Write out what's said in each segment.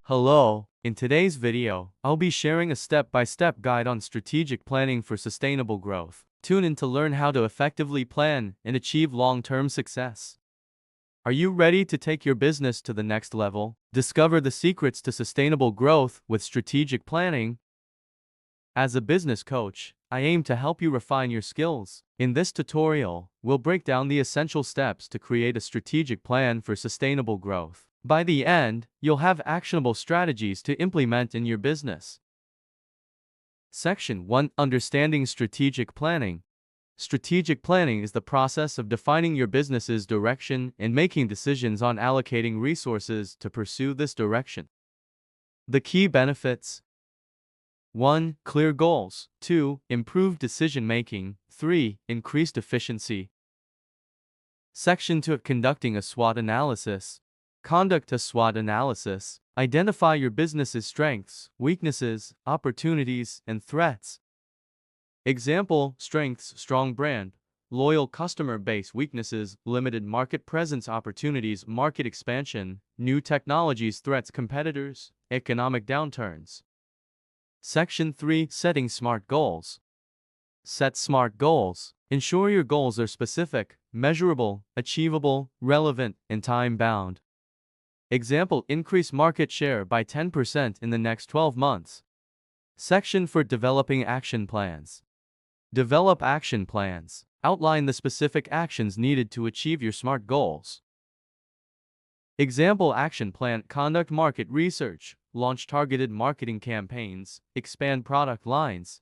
Hello, in today's video, I'll be sharing a step-by-step guide on strategic planning for sustainable growth. Tune in to learn how to effectively plan and achieve long-term success. Are you ready to take your business to the next level? Discover the secrets to sustainable growth with strategic planning. As a business coach, I aim to help you refine your skills. In this tutorial, we'll break down the essential steps to create a strategic plan for sustainable growth. By the end, you'll have actionable strategies to implement in your business. Section 1. Understanding strategic planning. Strategic planning is the process of defining your business's direction and making decisions on allocating resources to pursue this direction. The key benefits: 1. Clear goals. 2. Improved decision-making. 3. Increased efficiency. Section 2. Conducting a SWOT analysis. Conduct a SWOT analysis. Identify your business's strengths, weaknesses, opportunities, and threats. Example: strengths, strong brand, loyal customer base. Weaknesses, limited market presence. Opportunities, market expansion, new technologies. Threats, competitors, economic downturns. Section 3. Setting smart goals. Set smart goals. Ensure your goals are specific, measurable, achievable, relevant, and time-bound. Example: increase market share by 10% in the next 12 months. Section 4. Developing action plans. Develop action plans. Outline the specific actions needed to achieve your SMART goals. Example action plan: conduct market research, launch targeted marketing campaigns, expand product lines.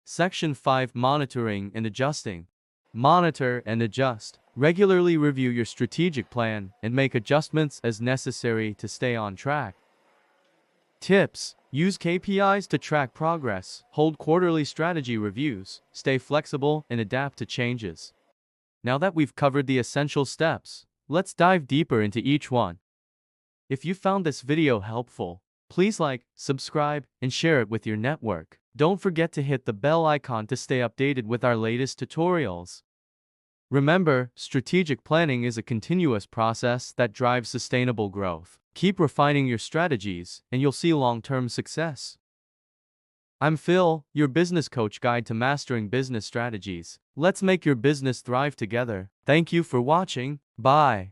Section 5. Monitoring and adjusting. Monitor and adjust. Regularly review your strategic plan and make adjustments as necessary to stay on track. Tips: use KPIs to track progress, hold quarterly strategy reviews, stay flexible, and adapt to changes. Now that we've covered the essential steps, let's dive deeper into each one. If you found this video helpful, please like, subscribe, and share it with your network. Don't forget to hit the bell icon to stay updated with our latest tutorials. Remember, strategic planning is a continuous process that drives sustainable growth. Keep refining your strategies, and you'll see long-term success. I'm Phil, your business coach guide to mastering business strategies. Let's make your business thrive together. Thank you for watching. Bye.